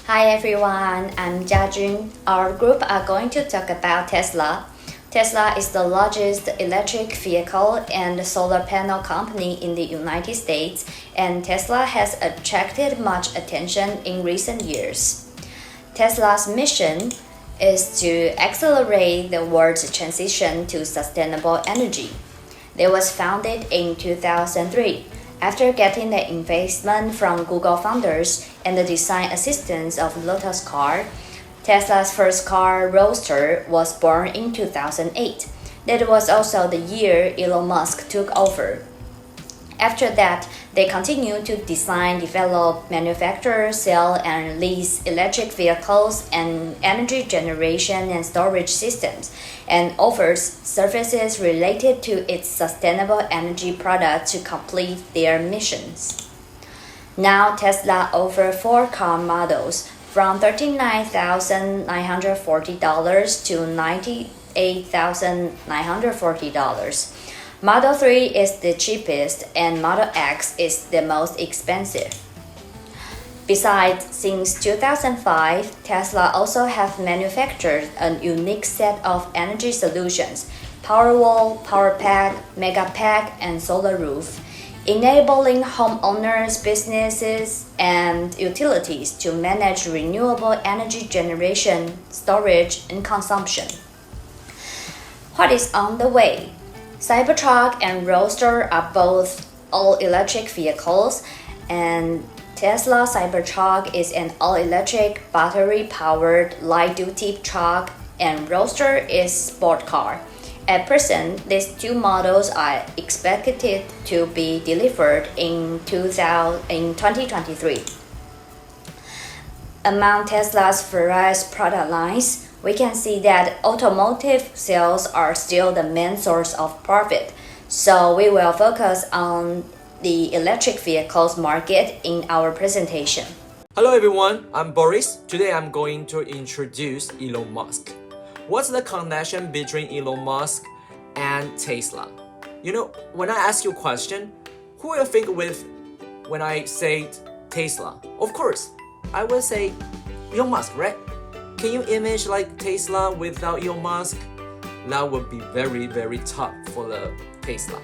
Hi everyone, I'm Jiajun. Our group are going to talk about Tesla. Tesla is the largest electric vehicle and solar panel company in the United States, and Tesla has attracted much attention in recent years. Tesla's mission is to accelerate the world's transition to sustainable energy. It was founded in 2003 after getting the investment from Google founders and the design assistance of Lotus Car. Tesla's first car, Roadster, was born in 2008. That was also the year Elon Musk took over. After that, they continued to design, develop, manufacture, sell, and lease electric vehicles and energy generation and storage systems, and offers services related to its sustainable energy products to complete their missions. Now, Tesla offers four car models from $39,940 to $98,940. Model 3 is the cheapest and Model X is the most expensive. Besides, since 2005, Tesla also have manufactured a unique set of energy solutions: Powerwall, PowerPack, Megapack, and Solar Roof, enabling homeowners, businesses, and utilities to manage renewable energy generation, storage, and consumption. What is on the way? Cybertruck and Roadster are both all-electric vehicles, and Tesla Cybertruck is an all-electric, battery-powered light-duty truck, and Roadster is sport car. At present, these two models are expected to be delivered in 2023. Among Tesla's various product lines, we can see that automotive sales are still the main source of profit, so we will focus on the electric vehicles market in our presentation. Hello everyone, I'm Boris. Today I'm going to introduce Elon Musk. What's the connection between Elon Musk and Tesla? When I ask you a question, who will you think with when I say Tesla? Of course, I will say Elon Musk, right? Can you imagine like Tesla without Elon Musk? That would be very, very tough for the Tesla.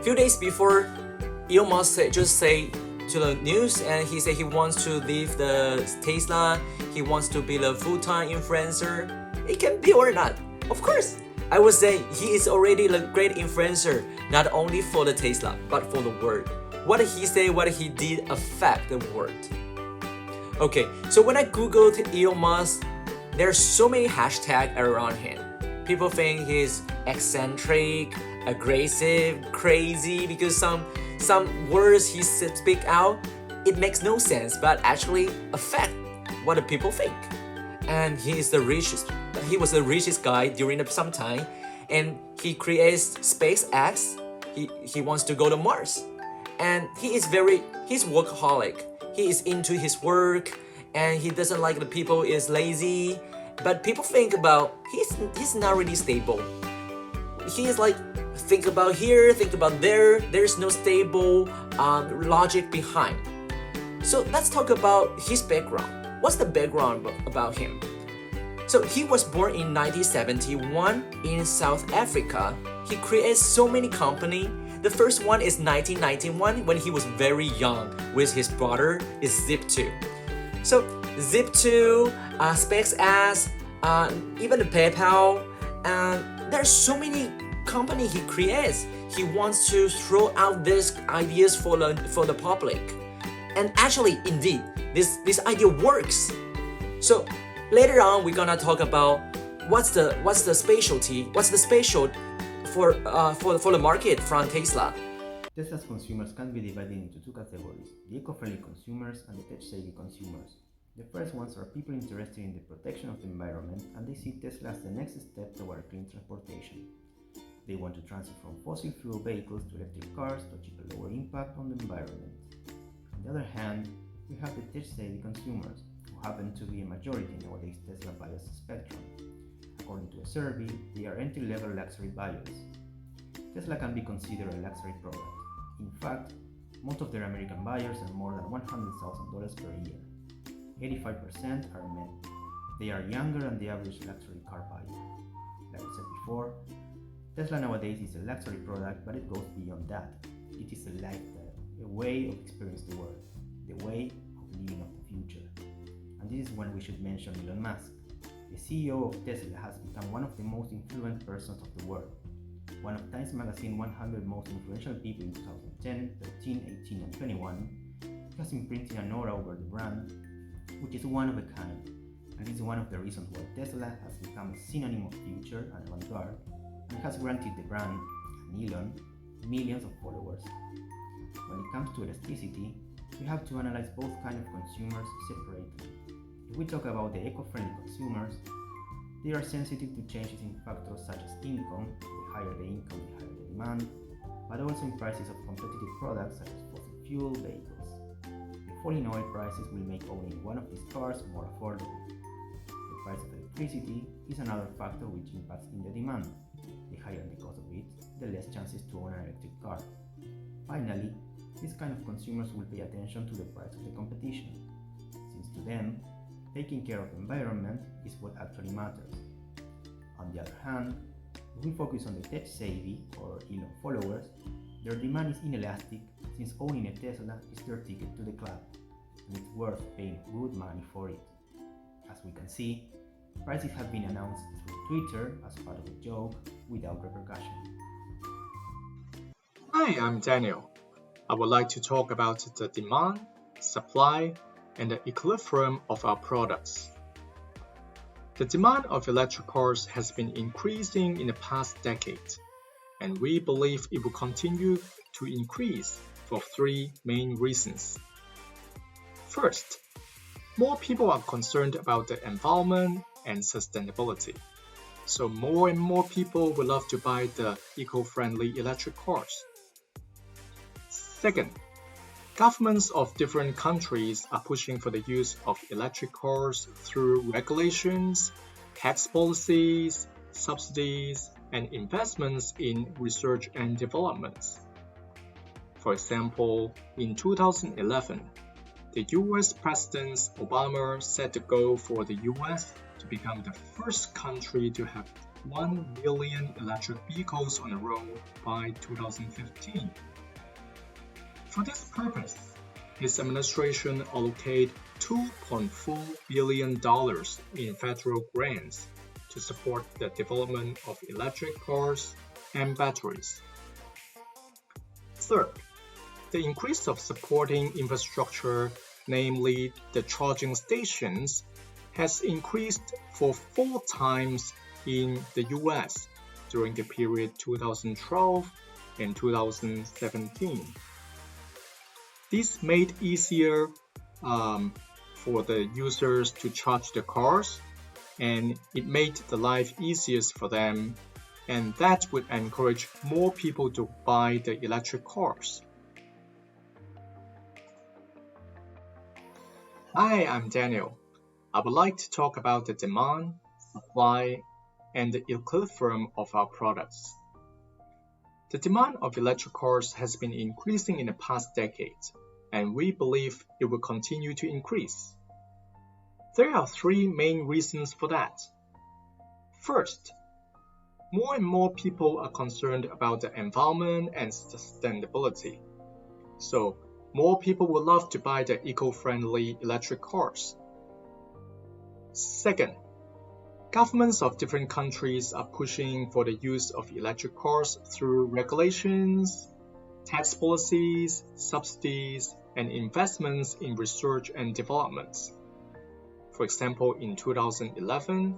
Few days before, Elon Musk just say to the news, and he said he wants to leave the Tesla. He wants to be a full-time influencer. It can be or not. Of course, I would say he is already a great influencer, not only for the Tesla, but for the world. What he say, what he did affect the world. Okay, so when I googled Elon Musk, there's so many hashtags around him. People think he's eccentric, aggressive, crazy, because some words he speak out, it makes no sense, but actually affect what the people think. And he was the richest guy during some time, and he creates SpaceX. He wants to go to Mars, and he's workaholic. He is into his work, and he doesn't like the people is lazy. But people think about he's not really stable. He is like think about here, think about there. There's no stable logic behind. So let's talk about his background. What's the background about him? So he was born in 1971 in South Africa. He created so many companies. The first one is 1991 when he was very young with his brother is Zip2. So Zip2, SpaceX, even the PayPal, there's so many companies he creates. He wants to throw out these ideas for the public, and actually, indeed, this idea works. So later on, we're gonna talk about what's the specialty, what's the special for the market from Tesla. Tesla's consumers can be divided into two categories: the eco-friendly consumers and the tech-savvy consumers. The first ones are people interested in the protection of the environment, and they see Tesla as the next step toward clean transportation. They want to transfer from fossil fuel vehicles to electric cars to achieve a lower impact on the environment. On the other hand, we have the tech-savvy consumers, who happen to be a majority nowadays Tesla buyers spectrum. According to a survey, they are entry-level luxury buyers. Tesla can be considered a luxury product. In fact, most of their American buyers earn more than $100,000 per year. 85% are men. They are younger than the average luxury car buyer. Like I said before, Tesla nowadays is a luxury product, but it goes beyond that. It is a lifestyle, a way of experiencing the world, the way of living of the future. And this is when we should mention Elon Musk. The CEO of Tesla has become one of the most influential persons of the world. One of Times Magazine 100 most influential people in 2010, 13, 18, and 21, he has imprinted an aura over the brand, which is one of a kind. And this is one of the reasons why Tesla has become a synonym of future and avant-garde, and has granted the brand, and Elon, millions of followers. When it comes to elasticity, we have to analyze both kinds of consumers separately. If we talk about the eco-friendly consumers, they are sensitive to changes in factors such as income. The higher the income, the higher the demand, but also in prices of competitive products such as fossil fuel vehicles. The falling oil prices will make owning one of these cars more affordable. The price of electricity is another factor which impacts in the demand. The higher the cost of it, the less chances to own an electric car. Finally, this kind of consumers will pay attention to the price of the competition, since to them, taking care of the environment is what actually matters. On the other hand, if we focus on the tech-savvy or Elon followers, their demand is inelastic since owning a Tesla is their ticket to the club, and it's worth paying good money for it. As we can see, prices have been announced through Twitter as part of a joke without repercussion. Hi, I'm Daniel. I would like to talk about the demand, supply, and the equilibrium of our products. The demand of electric cars has been increasing in the past decade, and we believe it will continue to increase for three main reasons. First, more people are concerned about the environment and sustainability, so more and more people will love to buy the eco-friendly electric cars. Second, governments of different countries are pushing for the use of electric cars through regulations, tax policies, subsidies, and investments in research and development. For example, in 2011, the US President Obama set the goal for the US to become the first country to have 1 million electric vehicles on the road by 2015. For this purpose, his administration allocated $2.4 billion in federal grants to support the development of electric cars and batteries. Third, the increase of supporting infrastructure, namely the charging stations, has increased for 4 times in the US during the period 2012 and 2017. This made it easier for the users to charge the cars, and it made the life easiest for them, and that would encourage more people to buy the electric cars. Hi, I'm Daniel. I would like to talk about the demand, supply, and the equilibrium of our products. The demand of electric cars has been increasing in the past decade, and we believe it will continue to increase. There are 3 main reasons for that. First, more and more people are concerned about the environment and sustainability, so more people will love to buy the eco-friendly electric cars. Second, governments of different countries are pushing for the use of electric cars through regulations, tax policies, subsidies, and investments in research and development. For example, in 2011,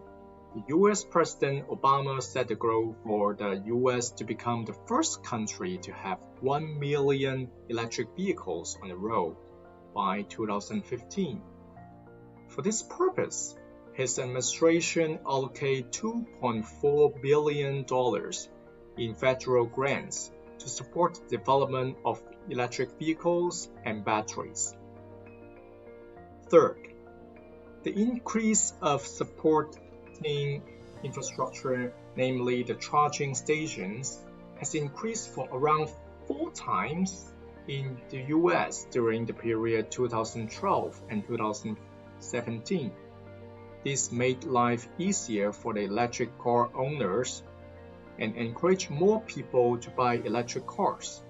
the US President Obama set the goal for the US to become the first country to have 1 million electric vehicles on the road by 2015. For this purpose, his administration allocated $2.4 billion in federal grants to support the development of electric vehicles and batteries. Third, the increase of supporting infrastructure, namely the charging stations, has increased for around 4 times in the US during the period 2012 and 2017. This made life easier for the electric car owners and encouraged more people to buy electric cars.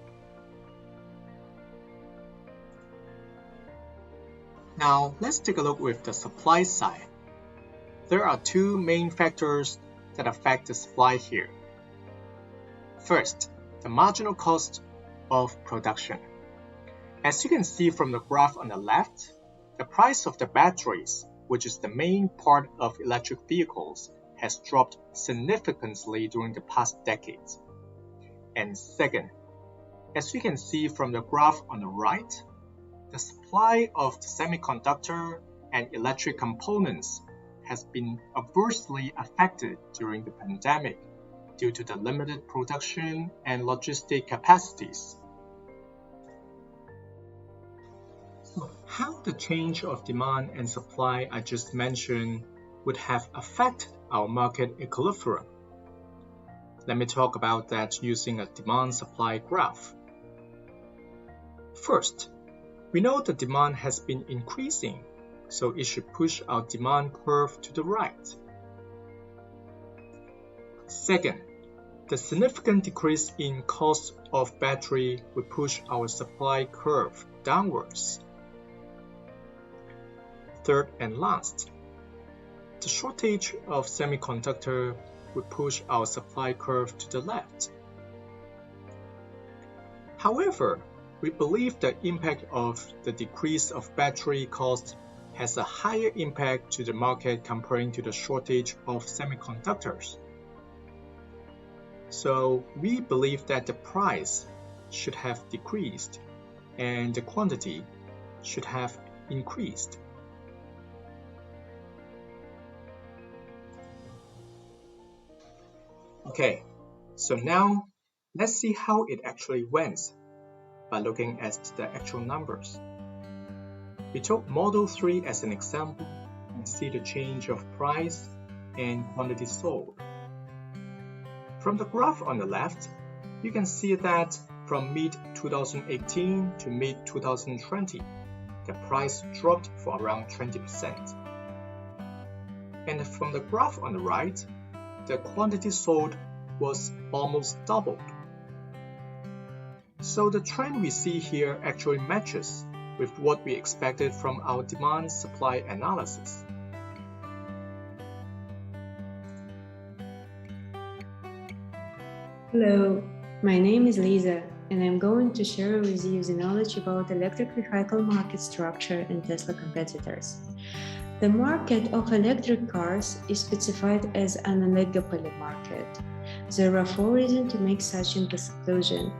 Now, let's take a look with the supply side. There are two main factors that affect the supply here. First, the marginal cost of production. As you can see from the graph on the left, the price of the batteries, which is the main part of electric vehicles, has dropped significantly during the past decades. And second, as you can see from the graph on the right, the supply of the semiconductor and electric components has been adversely affected during the pandemic due to the limited production and logistic capacities. So how the change of demand and supply I just mentioned would have affected our market equilibrium? Let me talk about that using a demand-supply graph. First, we know the demand has been increasing, so it should push our demand curve to the right. Second, the significant decrease in cost of battery will push our supply curve downwards. Third and last, the shortage of semiconductor will push our supply curve to the left. However, we believe the impact of the decrease of battery cost has a higher impact to the market comparing to the shortage of semiconductors. So we believe that the price should have decreased and the quantity should have increased. Okay, so now let's see how it actually went by looking at the actual numbers. We took Model 3 as an example and see the change of price and quantity sold. From the graph on the left, you can see that from mid-2018 to mid-2020, the price dropped for around 20%. And from the graph on the right, the quantity sold was almost doubled. So the trend we see here actually matches with what we expected from our demand-supply analysis. Hello, my name is Lisa, and I'm going to share with you the knowledge about electric vehicle market structure and Tesla competitors. The market of electric cars is specified as an oligopoly market. There are 4 reasons to make such a conclusion.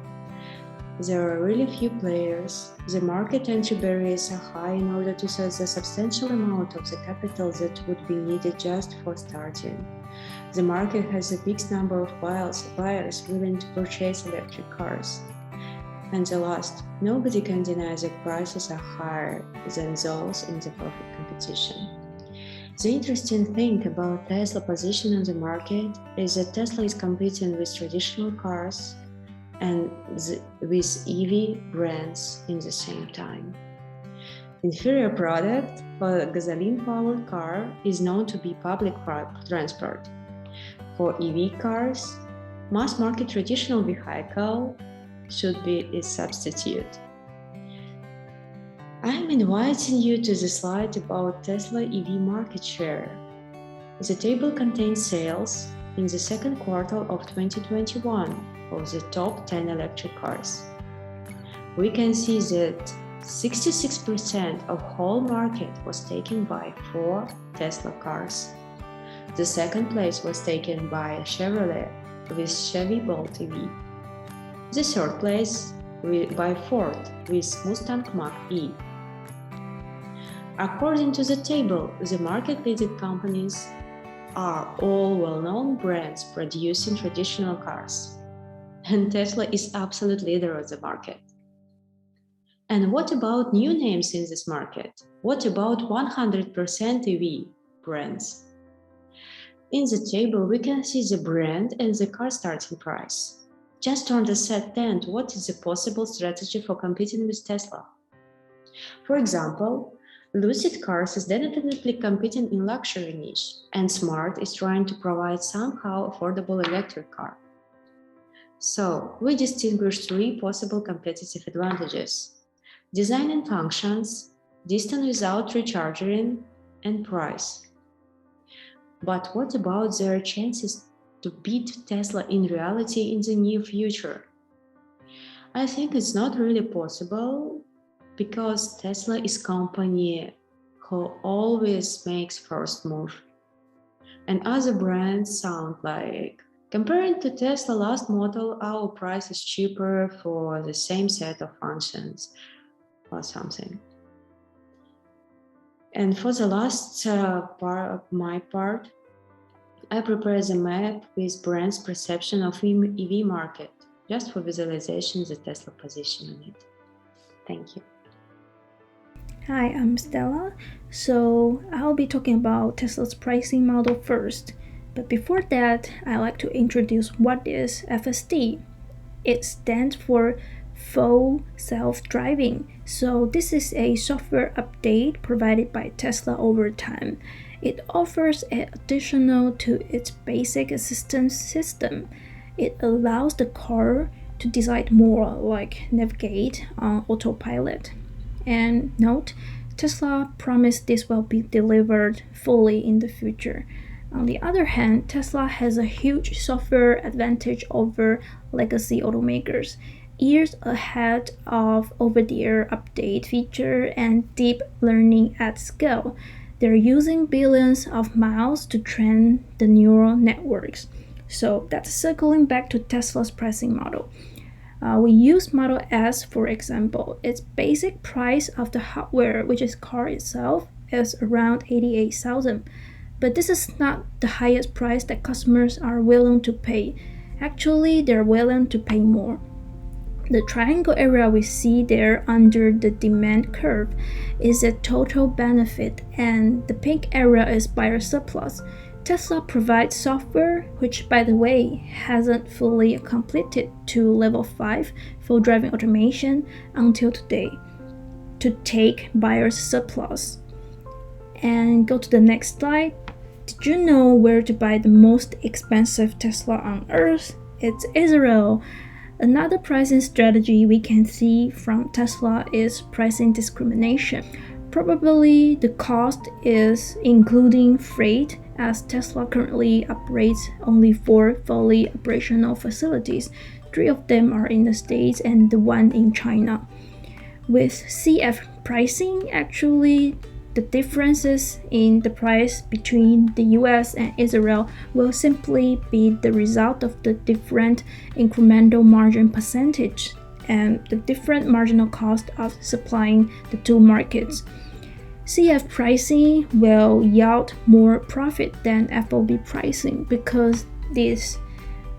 There are really few players, the market entry barriers are high in order to sell the substantial amount of the capital that would be needed just for starting. The market has a big number of buyers willing to purchase electric cars. And the last, nobody can deny that prices are higher than those in the perfect competition. The interesting thing about Tesla's position on the market is that Tesla is competing with traditional cars and with EV brands in the same time. Inferior product for a gasoline-powered car is known to be public transport. For EV cars, mass-market traditional vehicle should be a substitute. I am inviting you to the slide about Tesla EV market share. The table contains sales in the second quarter of 2021 of the top 10 electric cars. We can see that 66% of whole market was taken by 4 Tesla cars. The second place was taken by Chevrolet with Chevy Bolt EV. The third place by Ford with Mustang Mach-E. According to the table, the market-leading companies are all well-known brands producing traditional cars. And Tesla is absolute leader of the market. And what about new names in this market? What about 100% EV brands? In the table, we can see the brand and the car starting price. Just to understand what is the possible strategy for competing with Tesla. For example, Lucid Cars is definitely competing in luxury niche, and Smart is trying to provide somehow affordable electric car. So, we distinguish three possible competitive advantages: design and functions, distance without recharging, and price. But what about their chances to beat Tesla in reality in the near future? I think it's not really possible because Tesla is a company who always makes first move. And other brands sound like, comparing to Tesla last model, our price is cheaper for the same set of functions or something. And for the last my part, I prepare the map with brands' perception of EV market, just for visualization the Tesla position on it. Thank you. Hi, I'm Stella. So I'll be talking about Tesla's pricing model first. But before that, I'd like to introduce what is FSD. It stands for Full Self-Driving. So this is a software update provided by Tesla over time. It offers an additional to its basic assistance system. It allows the car to decide more, like navigate on autopilot. And note, Tesla promised this will be delivered fully in the future. On the other hand, Tesla has a huge software advantage over legacy automakers, years ahead of over-the-air update feature and deep learning at scale. They're using billions of miles to train the neural networks. So that's circling back to Tesla's pricing model. We use Model S, for example. Its basic price of the hardware, which is car itself, is around $88,000. But this is not the highest price that customers are willing to pay. Actually, they're willing to pay more. The triangle area we see there under the demand curve is a total benefit, and the pink area is buyer surplus. Tesla provides software, which by the way hasn't fully completed to level 5 for driving automation until today, to take buyer's surplus. And go to the next slide. Did you know where to buy the most expensive Tesla on earth? It's Israel. Another pricing strategy we can see from Tesla is pricing discrimination. Probably the cost is including freight, as Tesla currently operates only 4 fully operational facilities. 3 of them are in the States and the one in China. With CF pricing, actually, the differences in the price between the US and Israel will simply be the result of the different incremental margin percentage and the different marginal cost of supplying the two markets. CF pricing will yield more profit than FOB pricing because this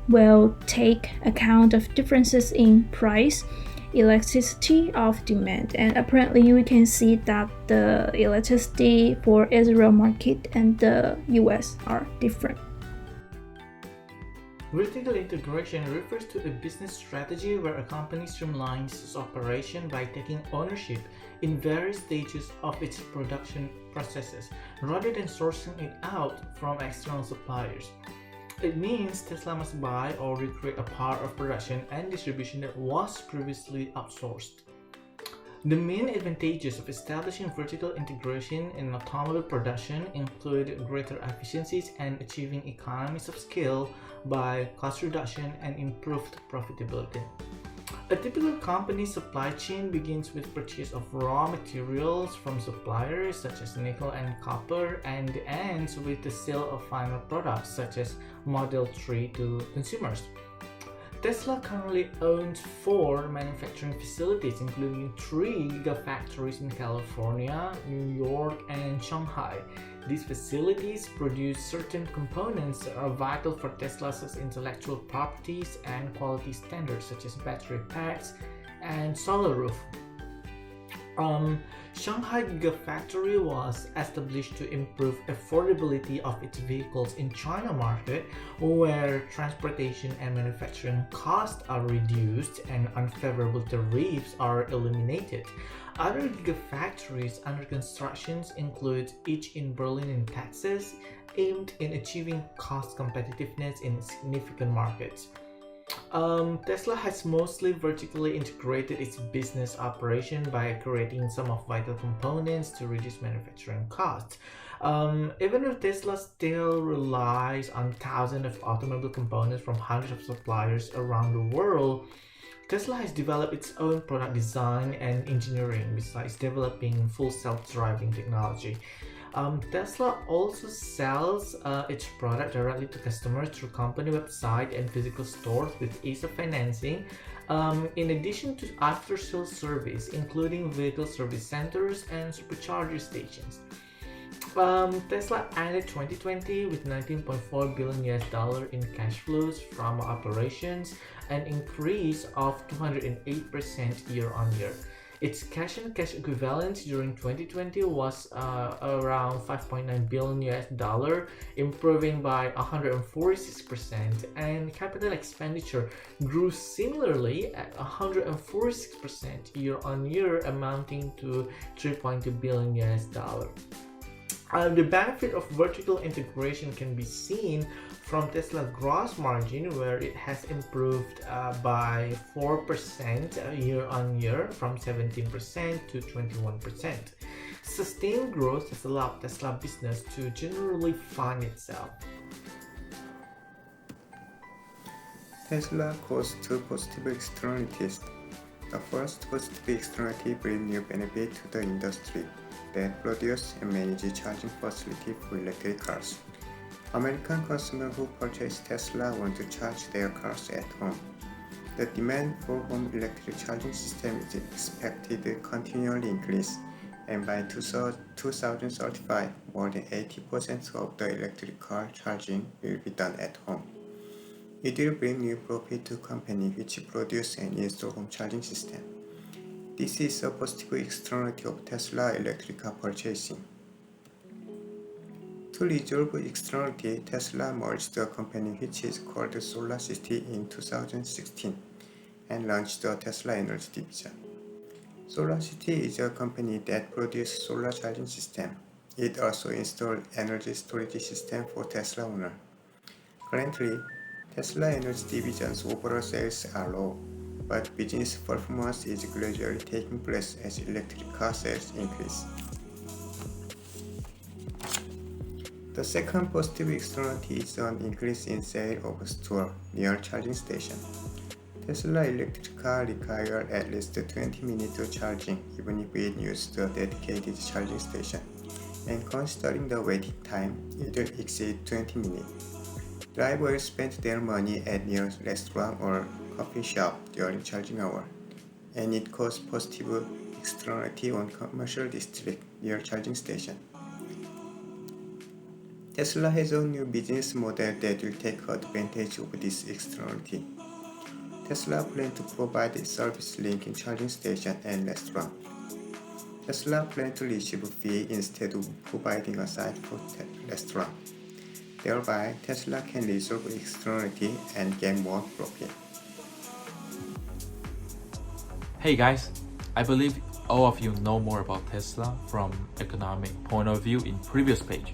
will take account of differences in price, elasticity of demand, and apparently we can see that the elasticity for Israel market and the US are different. Vertical integration refers to a business strategy where a company streamlines its operation by taking ownership in various stages of its production processes rather than sourcing it out from external suppliers. It means Tesla must buy or recreate a part of production and distribution that was previously outsourced. The main advantages of establishing vertical integration in automobile production include greater efficiencies and achieving economies of scale by cost reduction and improved profitability. A typical company's supply chain begins with purchase of raw materials from suppliers such as nickel and copper and ends with the sale of final products such as Model 3 to consumers. Tesla currently owns 4 manufacturing facilities, including 3 gigafactories in California, New York, and Shanghai. These facilities produce certain components that are vital for Tesla's intellectual properties and quality standards, such as battery packs and solar roof. Shanghai Gigafactory was established to improve affordability of its vehicles in China market, where transportation and manufacturing costs are reduced and unfavorable tariffs are eliminated. Other gigafactories under construction include each in Berlin and Texas, aimed in achieving cost competitiveness in significant markets. Tesla has mostly vertically integrated its business operation by creating some of vital components to reduce manufacturing costs. Even if Tesla still relies on thousands of automobile components from hundreds of suppliers around the world, Tesla has developed its own product design and engineering besides developing full self-driving technology. Tesla also sells its product directly to customers through company website and physical stores with ease of financing, in addition to after-sales service, including vehicle service centers and supercharger stations. Tesla ended 2020 with $19.4 billion in cash flows from operations, an increase of 208% year on year. Its cash and cash equivalents during 2020 was around $5.9 billion, improving by 146%, and capital expenditure grew similarly at 146% year on year, amounting to $3.2 billion. The benefit of vertical integration can be seen from Tesla's gross margin, where it has improved by 4% year on year from 17% to 21%. Sustained growth has allowed Tesla business to generally fund itself. Tesla caused two positive externalities. The first positive externality brings new benefit to the industry that produce and manage charging facility for electric cars. American consumers who purchase Tesla want to charge their cars at home. The demand for home electric charging system is expected to continually increase, and by 2035, more than 80% of the electric car charging will be done at home. It will bring new profit to companies which produce and install home charging system. This is a positive externality of Tesla electric car purchasing. To resolve externality, Tesla merged a company which is called SolarCity in 2016 and launched the Tesla Energy division. SolarCity is a company that produces solar charging system. It also installed energy storage system for Tesla owners. Currently, Tesla Energy division's overall sales are low, but business performance is gradually taking place as electric car sales increase. The second positive externality is an increase in sale of store near charging station. Tesla electric car require at least 20 minutes of charging even if it uses a dedicated charging station, and considering the waiting time, it will exceed 20 minutes. Drivers spend their money at near restaurant or coffee shop during charging hour, and it causes positive externality on commercial district near charging station. Tesla has a new business model that will take advantage of this externality. Tesla plans to provide a service linking charging station and restaurant. Tesla plans to receive a fee instead of providing a site for restaurant. Thereby, Tesla can resolve externality and gain more profit. Hey guys, I believe all of you know more about Tesla from economic point of view in previous page.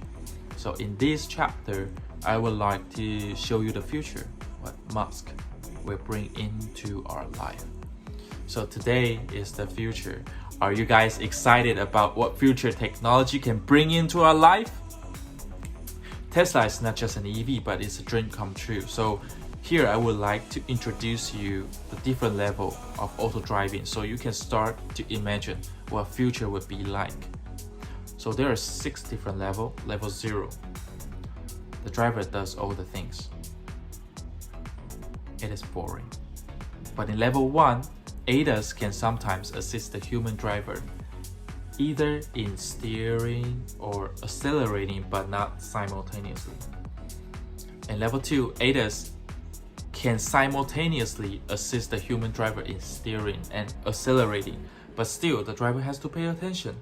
So in this chapter, I would like to show you the future, what Musk will bring into our life. So today is the future. Are you guys excited about what future technology can bring into our life? Tesla is not just an EV, but it's a dream come true. So here I would like to introduce you the different level of auto driving so you can start to imagine what future would be like. So there are 6 different levels. Level 0, the driver does all the things. It is boring. But in level 1, ADAS can sometimes assist the human driver, either in steering or accelerating, but not simultaneously. In level 2, ADAS can simultaneously assist the human driver in steering and accelerating, but still the driver has to pay attention.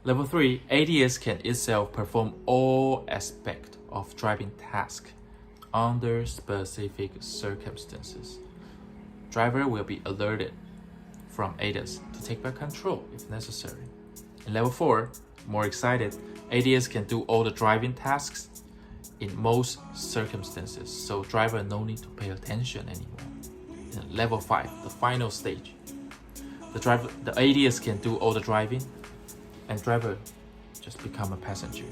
Level 3, ADS can itself perform all aspects of driving tasks under specific circumstances. Driver will be alerted from ADAS to take back control if necessary. In level 4, more excited, ADS can do all the driving tasks in most circumstances, so driver no need to pay attention anymore. In level 5, the final stage, the ADS can do all the driving and driver just become a passenger.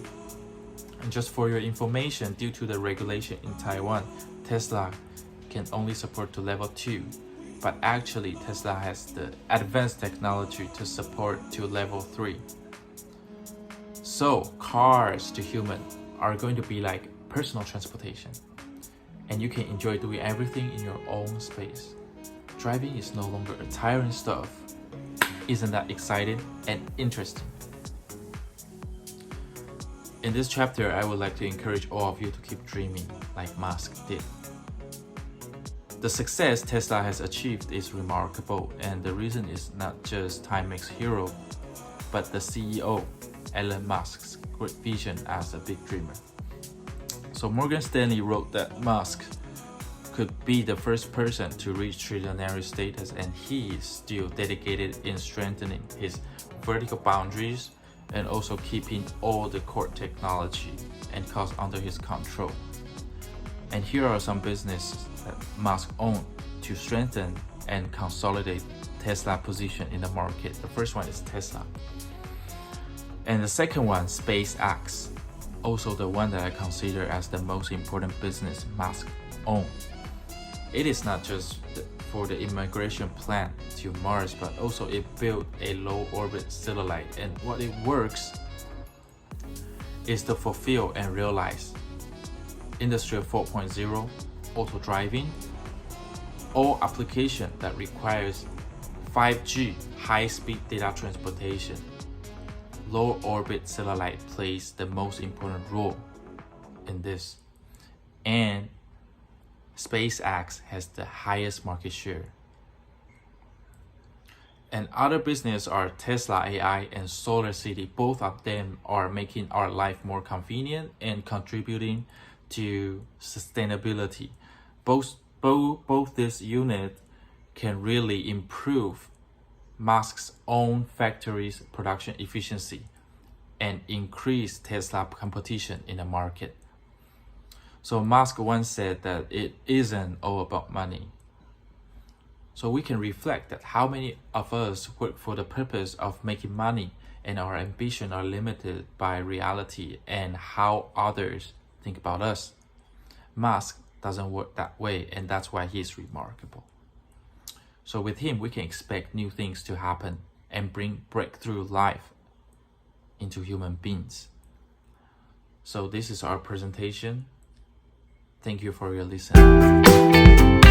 And just for your information, due to the regulation in Taiwan, Tesla can only support to level 2, but actually Tesla has the advanced technology to support to level 3. So cars to human are going to be like personal transportation, and you can enjoy doing everything in your own space. Driving is no longer a tiring stuff. Isn't that exciting and interesting? In this chapter, I would like to encourage all of you to keep dreaming like Musk did. The success Tesla has achieved is remarkable, and the reason is not just Timex hero, but the CEO, Elon Musk's great vision as a big dreamer. So Morgan Stanley wrote that Musk could be the first person to reach trillionaire status, and he is still dedicated in strengthening his vertical boundaries and also keeping all the core technology and costs under his control. And here are some businesses that Musk owns to strengthen and consolidate Tesla's position in the market. The first one is Tesla. And the second one, SpaceX, also the one that I consider as the most important business Musk owns. It is not just for the immigration plan to Mars, but also it built a low orbit satellite, and what it works is to fulfill and realize Industry 4.0, auto driving, all application that requires 5G high-speed data transportation. Low orbit satellite plays the most important role in this, and SpaceX has the highest market share. And other businesses are Tesla AI and Solar City. Both of them are making our life more convenient and contributing to sustainability. Both this unit can really improve Musk's own factory's production efficiency and increase Tesla competition in the market. So Musk once said that it isn't all about money. So we can reflect that how many of us work for the purpose of making money, and our ambition are limited by reality and how others think about us. Musk doesn't work that way, and that's why he's remarkable. So with him, we can expect new things to happen and bring breakthrough life into human beings. So this is our presentation. Thank you for your listening.